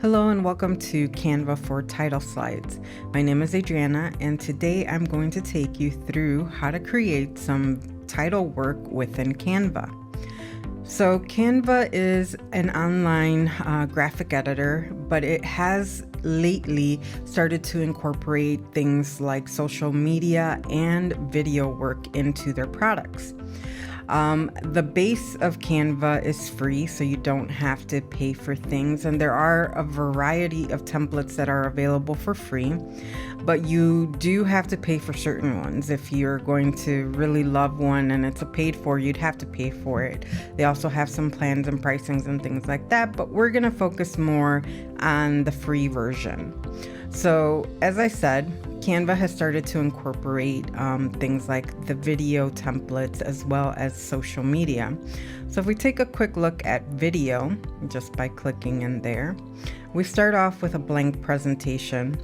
Hello and welcome to Canva for title slides. My name is Adriana and today I'm going to take you through how to create some title work within Canva. So Canva is an online graphic editor, but it has lately started to incorporate things like social media and video work into their products. The base of Canva is free, so you don't have to pay for things, and there are a variety of templates that are available for free, but you do have to pay for certain ones. If you're going to really love one and it's a paid for, you'd have to pay for it. They also have some plans and pricings and things like that, but we're going to focus more on the free version. So as I said, Canva has started to incorporate things like the video templates as well as social media. So if we take a quick look at video, just by clicking in there, we start off with a blank presentation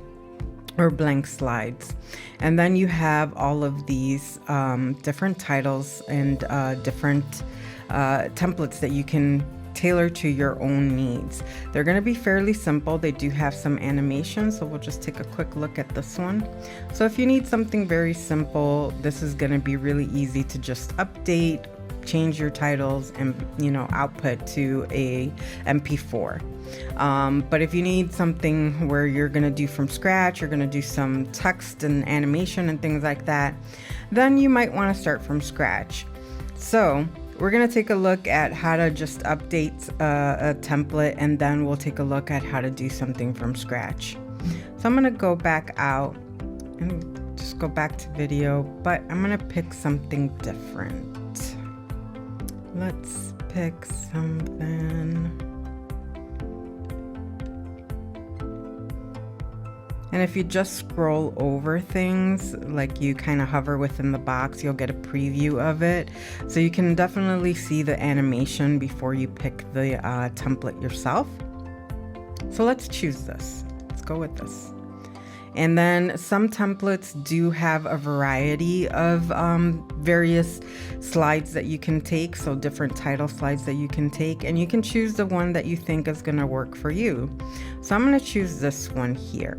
or blank slides. And then you have all of these different titles and different templates that you can tailor to your own needs. They're going to be fairly simple. They do have some animation, so we'll just take a quick look at this one. So if you need something very simple, this is going to be really easy to just update, change your titles, and output to a MP4. But if you need something where you're going to do from scratch, you're going to do some text and animation and things like that, then you might want to start from scratch. So we're going to take a look at how to just update a template, and then we'll take a look at how to do something from scratch. So I'm going to go back out and just go back to video, but I'm going to pick something different. Let's pick something. And if you just scroll over things, like you kind of hover within the box, you'll get a preview of it. So you can definitely see the animation before you pick the template yourself. So let's choose this. Let's go with this. And then some templates do have a variety of various slides that you can take, so different title slides that you can take, and you can choose the one that you think is going to work for you. So I'm going to choose this one here.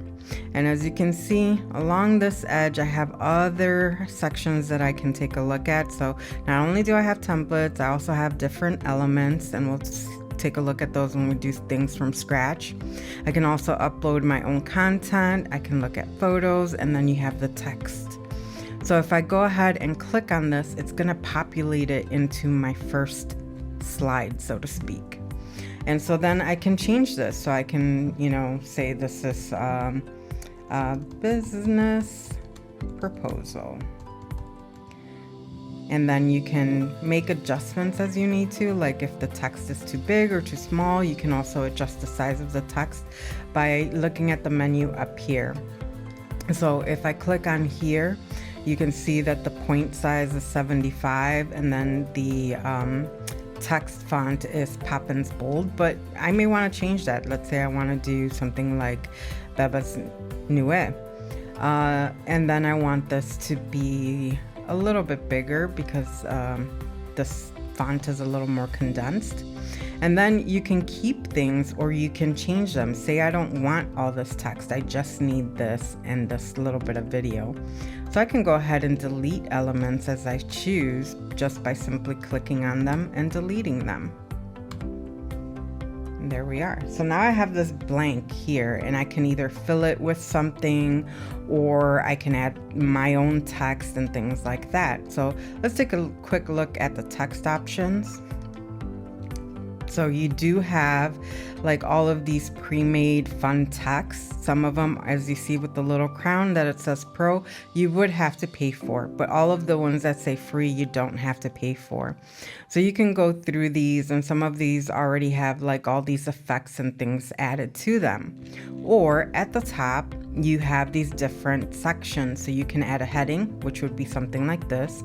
And as you can see, along this edge, I have other sections that I can take a look at. So not only do I have templates, I also have different elements, and we'll take a look at those when we do things from scratch. I can also upload my own content. I can look at photos, and then you have the text. So if I go ahead and click on this, it's going to populate it into my first slide, so to speak. And so then I can change this. So I can, say this is business proposal. And then you can make adjustments as you need to, like if the text is too big or too small. You can also adjust the size of the text by looking at the menu up here. So if I click on here, you can see that the point size is 75, and then the text font is Poppins Bold, but I may want to change that. Let's say I want to do something like Beba's Nuit. And then I want this to be a little bit bigger because this font is a little more condensed. And then you can keep things or you can change them. Say I don't want all this text, I just need this and this little bit of video. So I can go ahead and delete elements as I choose just by simply clicking on them and deleting them. And there we are. So now I have this blank here, and I can either fill it with something or I can add my own text and things like that. So let's take a quick look at the text options. So you do have like all of these pre-made fun text. Some of them, as you see with the little crown that it says Pro, you would have to pay for, but all of the ones that say free, you don't have to pay for. So you can go through these, and some of these already have like all these effects and things added to them. Or at the top, you have these different sections. So you can add a heading, which would be something like this.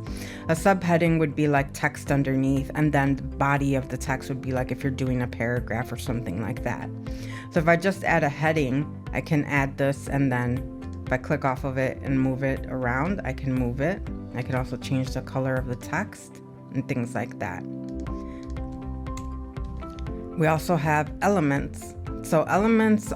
A subheading would be like text underneath, and then the body of the text would be like if you're doing a paragraph or something like that. So if I just add a heading, I can add this, and then if I click off of it and move it around, I can move it. I can also change the color of the text and things like that. We also have elements. So elements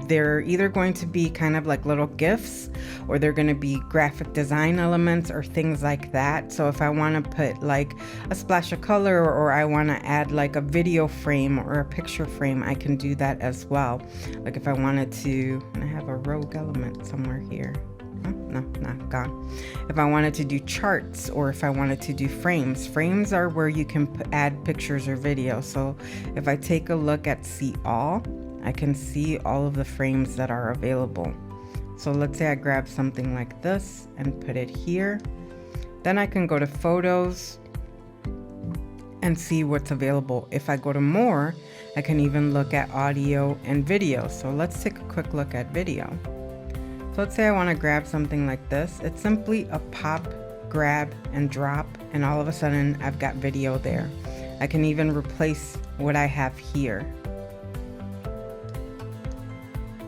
they're either going to be kind of like little GIFs, or they're going to be graphic design elements or things like that. So if I want to put like a splash of color, or I want to add like a video frame or a picture frame, I can do that as well. Like if I wanted to, and I have a rogue element somewhere here. Oh, no, gone. If I wanted to do charts, or if I wanted to do frames are where you can add pictures or videos. So if I take a look at see all, I can see all of the frames that are available. So let's say I grab something like this and put it here. Then I can go to photos and see what's available. If I go to more, I can even look at audio and video. So let's take a quick look at video. So let's say I want to grab something like this. It's simply a pop, grab, and drop, and all of a sudden I've got video there. I can even replace what I have here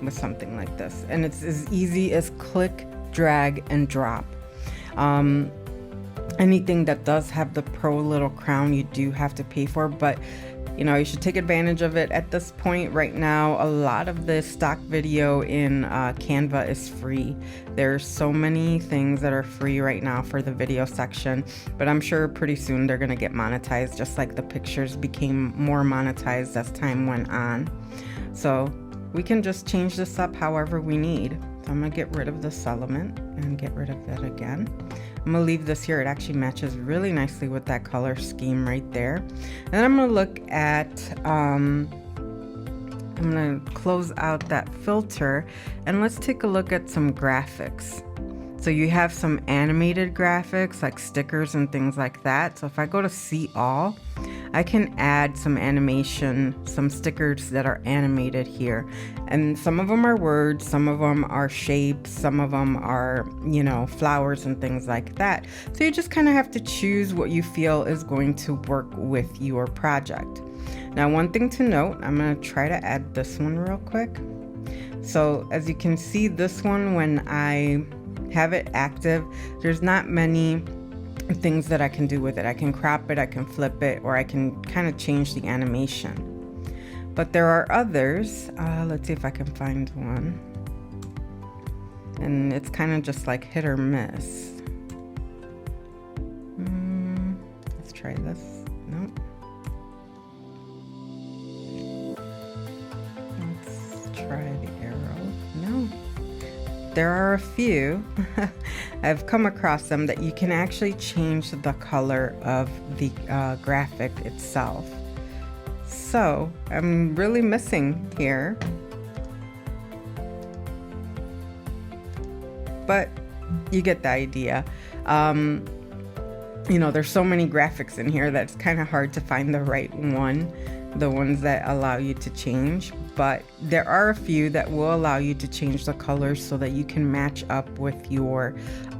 with something like this. And it's as easy as click, drag, and drop. Anything that does have the pro little crown, you do have to pay for, but you know, you should take advantage of it at this point. Right now, a lot of the stock video in Canva is free. There's so many things that are free right now for the video section, but I'm sure pretty soon they're gonna get monetized, just like the pictures became more monetized as time went on. So we can just change this up however we need. So I'm gonna get rid of this element and get rid of it again. I'm gonna leave this here. It actually matches really nicely with that color scheme right there. And then I'm gonna look at, I'm gonna close out that filter, and let's take a look at some graphics. So you have some animated graphics like stickers and things like that. So if I go to see all, I can add some animation, some stickers that are animated here. And some of them are words, some of them are shapes, some of them are, you know, flowers and things like that. So you just kind of have to choose what you feel is going to work with your project. Now, one thing to note, I'm gonna try to add this one real quick. So as you can see, this one, when I have it active, there's not many things that I can do with it. I can crop it, I can flip it, or I can kind of change the animation. But there are others. Let's see if I can find one. And it's kind of just like hit or miss. Let's try this. Nope. Let's try the arrow. No. There are a few, I've come across them, that you can actually change the color of the graphic itself. So I'm really missing here, but you get the idea. You know, there's so many graphics in here that it's kind of hard to find the right one, the ones that allow you to change. But there are a few that will allow you to change the colors so that you can match up with your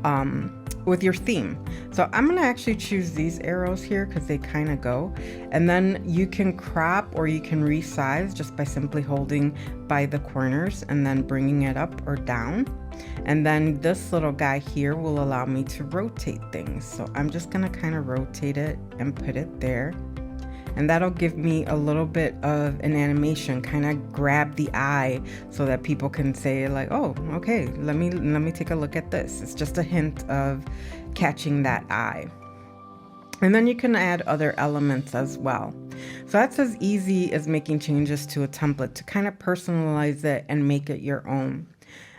theme. So I'm gonna actually choose these arrows here because they kind of go. And then you can crop or you can resize just by simply holding by the corners and then bringing it up or down. And then this little guy here will allow me to rotate things. So I'm just gonna kind of rotate it and put it there. And that'll give me a little bit of an animation, kind of grab the eye so that people can say like, oh, okay, let me take a look at this. It's just a hint of catching that eye. And then you can add other elements as well. So that's as easy as making changes to a template to kind of personalize it and make it your own.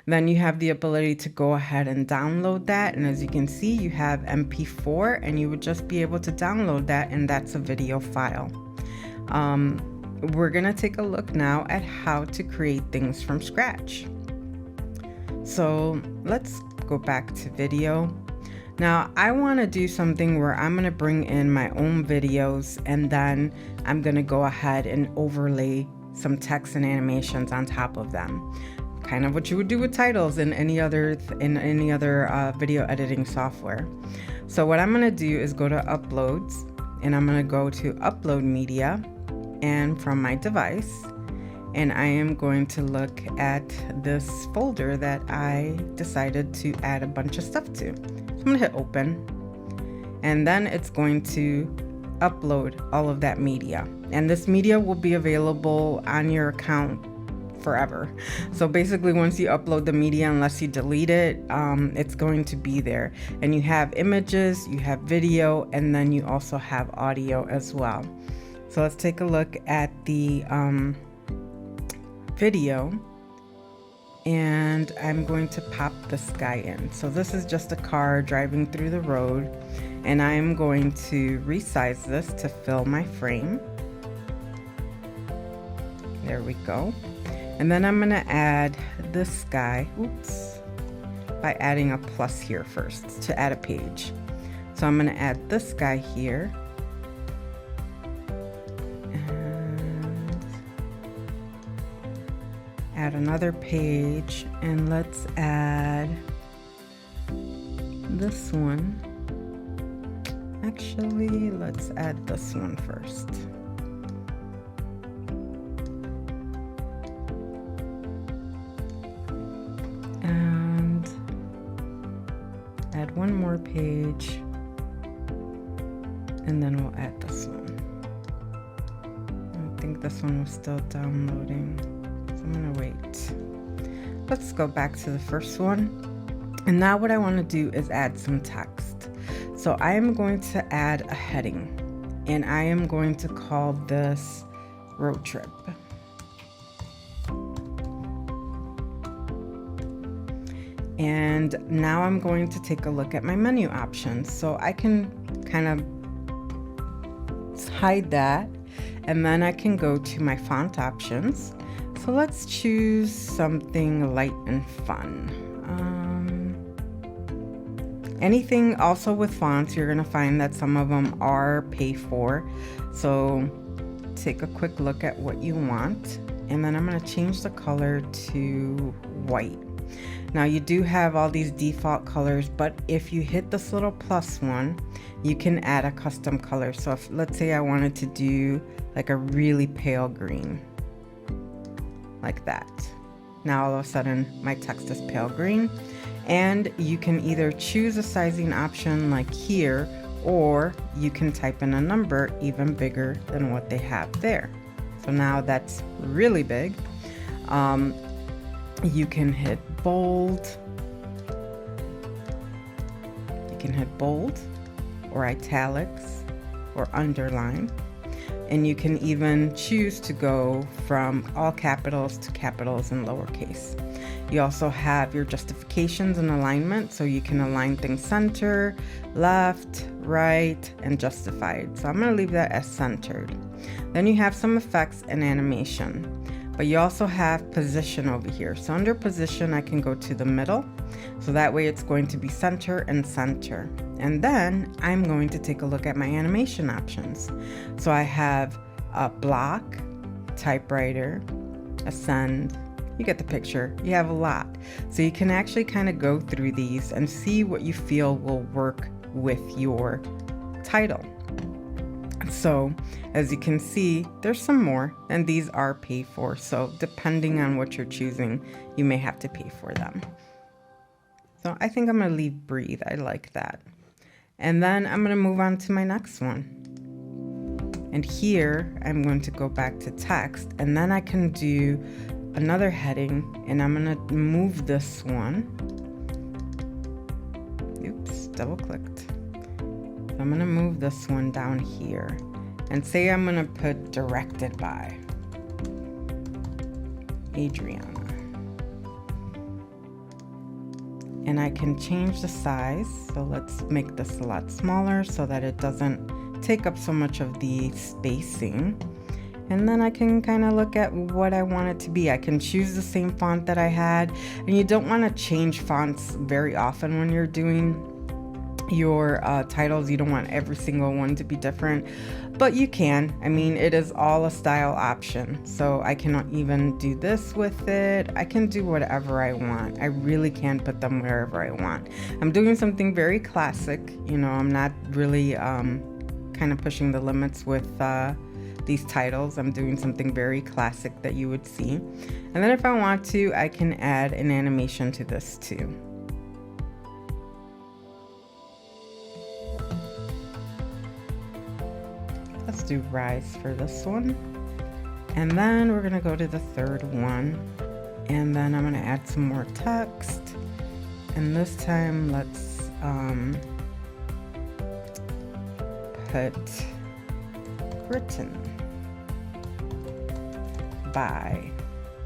Then you have the ability to go ahead and download that. And as you can see, you have MP4 and you would just be able to download that, and that's a video file. We're gonna take a look now at how to create things from scratch. So let's go back to video. Now I wanna do something where I'm gonna bring in my own videos, and then I'm gonna go ahead and overlay some text and animations on top of them. Kind of what you would do with titles in any other video editing software. So what I'm going to do is go to uploads, and I'm going to go to upload media, and from my device, and I am going to look at this folder that I decided to add a bunch of stuff to. So I'm going to hit open, and then it's going to upload all of that media. And this media will be available on your account forever. So basically, once you upload the media, unless you delete it, it's going to be there. And you have images, you have video, and then you also have audio as well. So let's take a look at the video, and I'm going to pop this guy in. So this is just a car driving through the road, and I'm going to resize this to fill my frame. There we go. And then I'm gonna add this guy, by adding a plus here first to add a page. So I'm gonna add this guy here. And add another page, and let's add this one. Actually, let's add this one first. Add one more page, and then we'll add this one. I think this one was still downloading, so I'm gonna wait. Let's go back to the first one. And now what I want to do is add some text. So I am going to add a heading, and I am going to call this road trip. And now I'm going to take a look at my menu options. So I can kind of hide that, and then I can go to my font options. So let's choose something light and fun. Anything also with fonts, you're gonna find that some of them are pay for. So take a quick look at what you want, and then I'm gonna change the color to white. Now you do have all these default colors, but if you hit this little plus one, you can add a custom color. So if, let's say I wanted to do like a really pale green, like that. Now all of a sudden my text is pale green, and you can either choose a sizing option like here, or you can type in a number even bigger than what they have there. So now that's really big. You can hit bold. You can hit bold or italics or underline. And you can even choose to go from all capitals to capitals and lowercase. You also have your justifications and alignment, so you can align things center, left, right, and justified. So I'm going to leave that as centered. Then you have some effects and animation. But you also have position over here. So under position, I can go to the middle. So that way it's going to be center and center. And then I'm going to take a look at my animation options. So I have a block, typewriter, ascend. You get the picture. You have a lot. So you can actually kind of go through these and see what you feel will work with your title. So as you can see, there's some more, and these are paid for. So depending on what you're choosing, you may have to pay for them. So I think I'm going to leave breathe. I like that. And then I'm going to move on to my next one. And here I'm going to go back to text, and then I can do another heading, and I'm going to move this one. Oops, double clicked. I'm going to move this one down here, and say I'm going to put directed by Adriana. And I can change the size. So let's make this a lot smaller so that it doesn't take up so much of the spacing. And then I can kind of look at what I want it to be. I can choose the same font that I had. And you don't want to change fonts very often when you're doing your titles. You don't want every single one to be different, but you can. I mean, it is all a style option. So I can even do this with it. I can do whatever I want. I really can put them wherever I want. I'm doing something very classic. You know, I'm not really kind of pushing the limits with these titles. I'm doing something very classic that you would see. And then if I want to, I can add an animation to this too. Let's do rise for this one. And then we're gonna go to the third one. And then I'm gonna add some more text. And this time let's put written by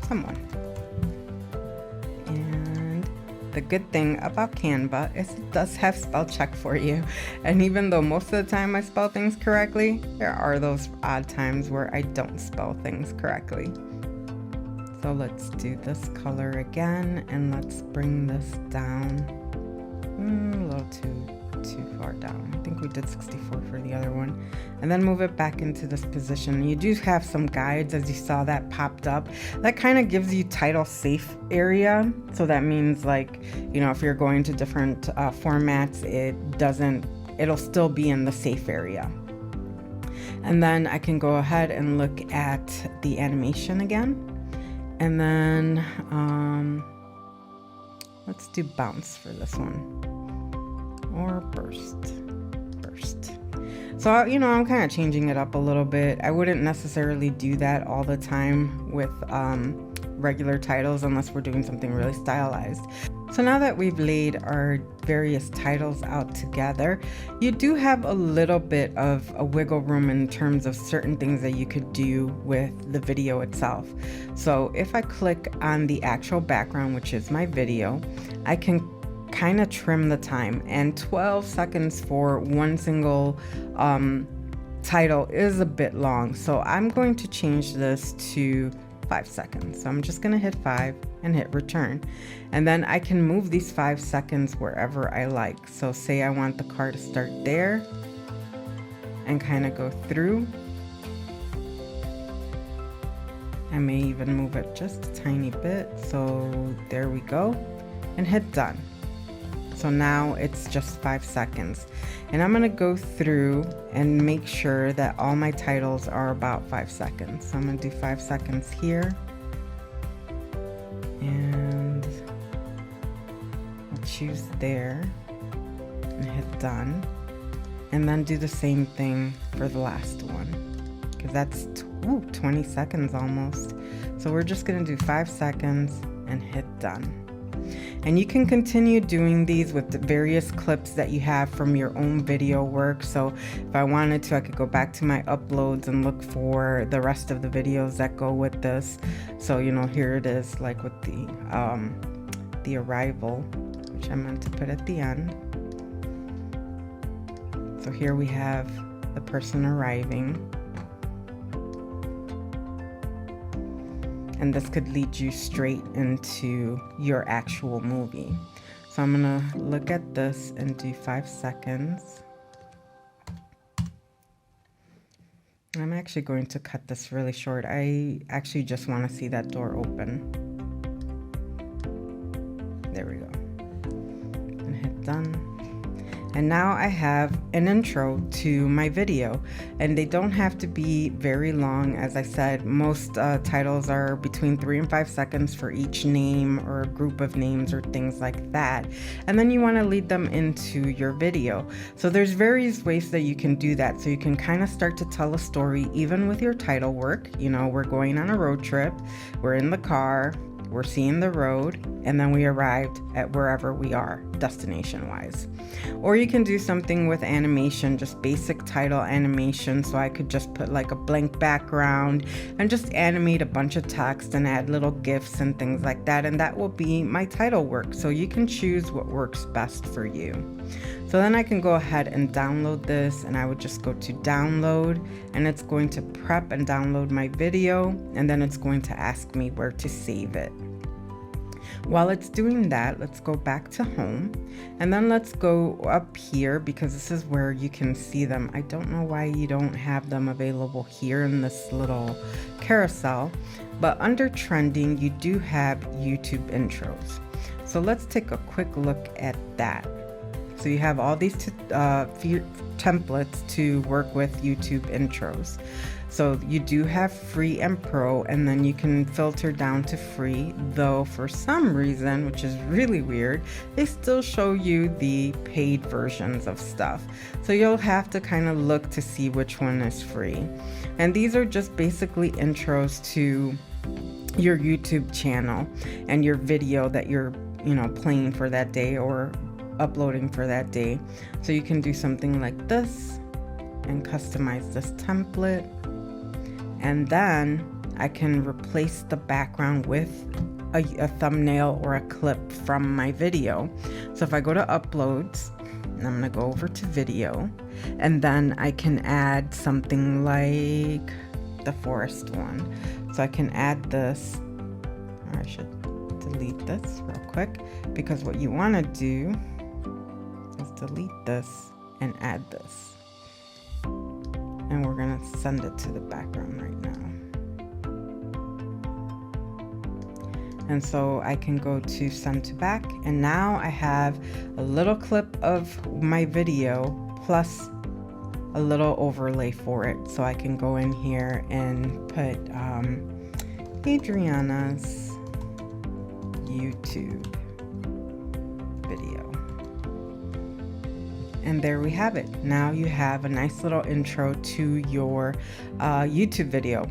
someone. And the good thing about Canva is it does have spell check for you. And even though most of the time I spell things correctly, there are those odd times where I don't spell things correctly. So let's do this color again, and let's bring this down a little too far down. I think we did 64 for the other one. And then move it back into this position. You do have some guides, as you saw that popped up. That kind of gives you title safe area. So that means, like, you know, if you're going to different formats, it'll still be in the safe area. And then I can go ahead and look at the animation again. And then let's do bounce for this one. Or burst. So, you know, I'm kind of changing it up a little bit. I wouldn't necessarily do that all the time with regular titles unless we're doing something really stylized. So now that we've laid our various titles out together, you do have a little bit of a wiggle room in terms of certain things that you could do with the video itself. So if I click on the actual background, which is my video, I can kind of trim the time, and 12 seconds for one single title is a bit long. So I'm going to change this to 5 seconds. So I'm just going to hit 5 and hit return. And then I can move these 5 seconds wherever I like. So say I want the car to start there and kind of go through. I may even move it just a tiny bit. So there we go, and hit done. So now it's just 5 seconds. And I'm gonna go through and make sure that all my titles are about 5 seconds. So I'm gonna do 5 seconds here. And I'll choose there and hit done. And then do the same thing for the last one, because that's 20 seconds almost. So we're just gonna do 5 seconds and hit done. And you can continue doing these with the various clips that you have from your own video work. So if I wanted to, I could go back to my uploads and look for the rest of the videos that go with this. So, you know, here it is, like with the arrival, which I meant to put at the end. So here we have the person arriving. And this could lead you straight into your actual movie. So I'm gonna look at this and do 5 seconds. I'm actually going to cut this really short. I actually just wanna see that door open. There we go. And hit done. And now I have an intro to my video, and they don't have to be very long. As I said, most titles are between 3 and 5 seconds for each name or a group of names or things like that. And then you want to lead them into your video. So there's various ways that you can do that. So you can kind of start to tell a story even with your title work. You know, we're going on a road trip, we're in the car, we're seeing the road, and then we arrived at wherever we are, destination-wise. Or you can do something with animation, just basic title animation. So I could just put like a blank background and just animate a bunch of text and add little GIFs and things like that. And that will be my title work. So you can choose what works best for you. So then I can go ahead and download this, and I would just go to download, and it's going to prep and download my video, and then it's going to ask me where to save it. While it's doing that, let's go back to home, and then let's go up here, because this is where you can see them. I don't know why you don't have them available here in this little carousel, but under trending, you do have YouTube intros. So let's take a quick look at that. So you have all these few templates to work with YouTube intros. So you do have free and pro, and then you can filter down to free, though for some reason, which is really weird, they still show you the paid versions of stuff. So you'll have to kind of look to see which one is free. And these are just basically intros to your YouTube channel and your video that you're, playing for that day or uploading for that day. So you can do something like this and customize this template. And then I can replace the background with a thumbnail or a clip from my video. So if I go to uploads, and I'm gonna go over to video, and then I can add something like the forest one. So I can add this, or I should delete this real quick, because what you wanna do is delete this and add this. And we're gonna send it to the background right now. And so I can go to send to back, and now I have a little clip of my video plus a little overlay for it. So I can go in here and put Adriana's YouTube video. And there we have it. Now you have a nice little intro to your YouTube video.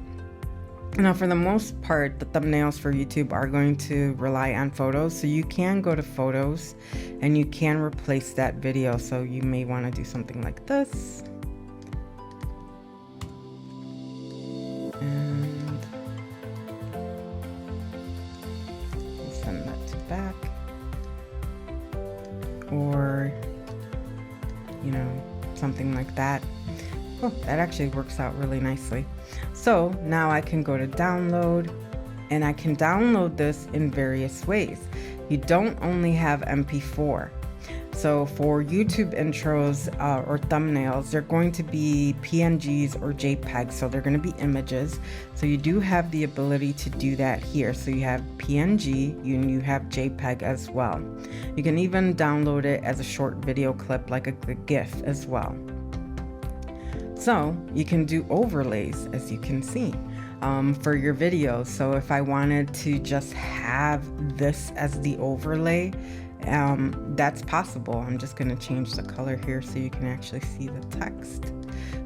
Now, for the most part, the thumbnails for YouTube are going to rely on photos. So you can go to photos and you can replace that video. So you may want to do something like this. And we'll send that to back. Or something like that. Oh, that actually works out really nicely. So now I can go to download, and I can download this in various ways. You don't only have MP4. So for YouTube intros or thumbnails, they're going to be PNGs or JPEGs. So they're going to be images. So you do have the ability to do that here. So you have PNG, you have JPEG as well. You can even download it as a short video clip, like a GIF as well. So you can do overlays, as you can see, for your videos. So if I wanted to just have this as the overlay, that's possible. I'm just going to change the color here so you can actually see the text.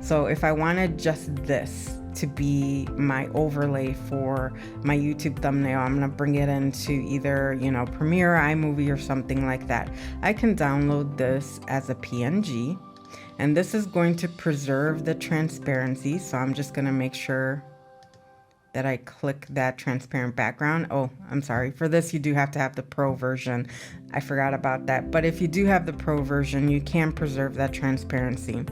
So if I wanted just this to be my overlay for my YouTube thumbnail, I'm going to bring it into either, Premiere, iMovie, or something like that. I can download this as a PNG, and this is going to preserve the transparency. So I'm just going to make sure that I click that transparent background. Oh, I'm sorry. For this, you do have to have the pro version. I forgot about that. But if you do have the pro version, you can preserve that transparency.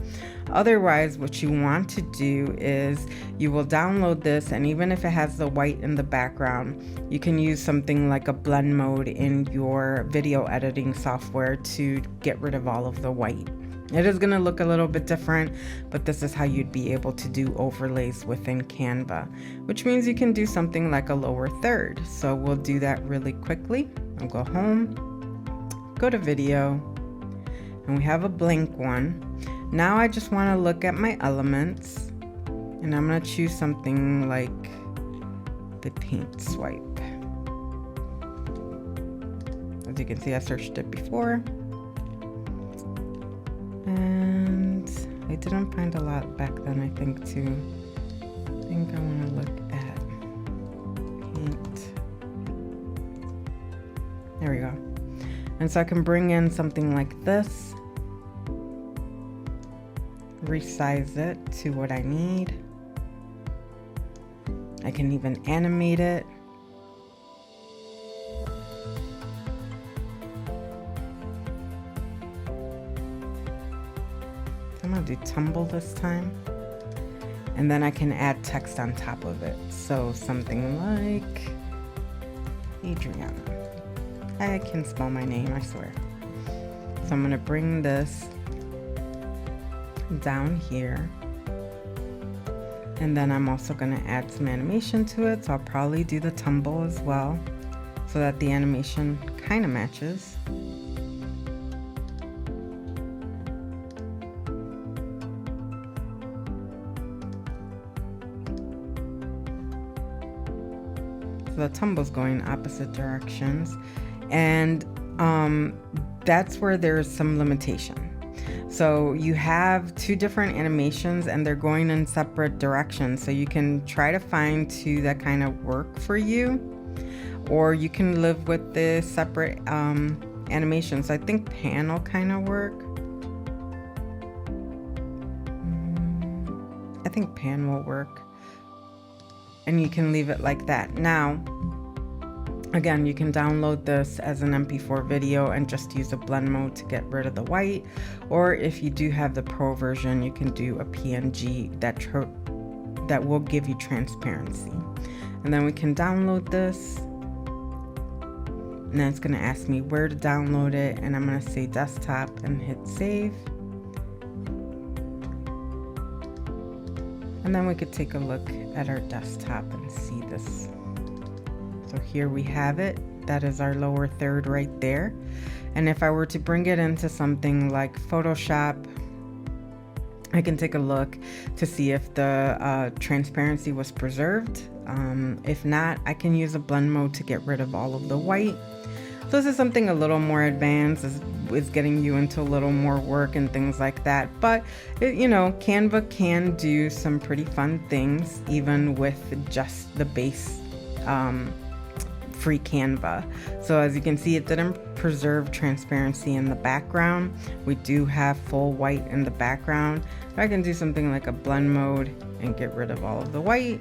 Otherwise, what you want to do is you will download this, and even if it has the white in the background, you can use something like a blend mode in your video editing software to get rid of all of the white. It is going to look a little bit different, but this is how you'd be able to do overlays within Canva, which means you can do something like a lower third. So we'll do that really quickly. I'll go home, go to video, and we have a blank one. Now I just want to look at my elements, and I'm going to choose something like the paint swipe. As you can see, I searched it before. And I didn't find a lot back then, I think, too. I think I want to look at paint. There we go. And so I can bring in something like this, resize it to what I need. I can even animate it. I'm gonna do tumble this time, and then I can add text on top of it. So something like Adriana. I can spell my name, I swear. So I'm gonna bring this down here, and then I'm also gonna add some animation to it. So I'll probably do the tumble as well, so that the animation kind of matches. So the tumble's going opposite directions. And that's where there's some limitation. So you have two different animations and they're going in separate directions. So you can try to find two that kind of work for you, or you can live with the separate animations. I think pan will kind of work. I think pan will work. And you can leave it like that. Now, again, you can download this as an MP4 video and just use a blend mode to get rid of the white. Or if you do have the pro version, you can do a PNG that will give you transparency. And then we can download this. And then it's going to ask me where to download it. And I'm going to say desktop and hit save. And then we could take a look at our desktop and see this. So here we have it. That is our lower third right there. And if I were to bring it into something like Photoshop, I can take a look to see if the transparency was preserved. If not, I can use a blend mode to get rid of all of the white. So this is something a little more advanced, is getting you into a little more work and things like that. But you know, Canva can do some pretty fun things even with just the base free Canva. So as you can see, it didn't preserve transparency in the background. We do have full white in the background. I can do something like a blend mode and get rid of all of the white,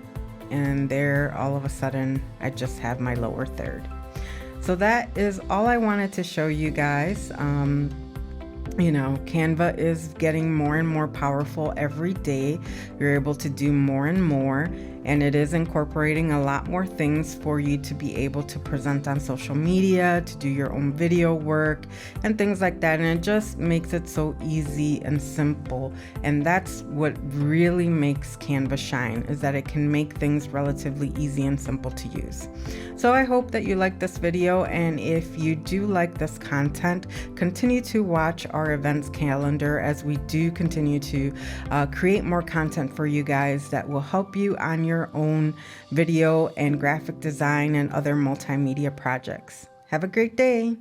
and there all of a sudden I just have my lower third. So that is all I wanted to show you guys. You know, Canva is getting more and more powerful every day. You're able to do more and more, and it is incorporating a lot more things for you to be able to present on social media, to do your own video work and things like that. And it just makes it so easy and simple. And that's what really makes Canva shine, is that it can make things relatively easy and simple to use. So I hope that you like this video, and if you do like this content, continue to watch our events calendar as we do continue to create more content for you guys that will help you on your own video and graphic design and other multimedia projects. Have a great day.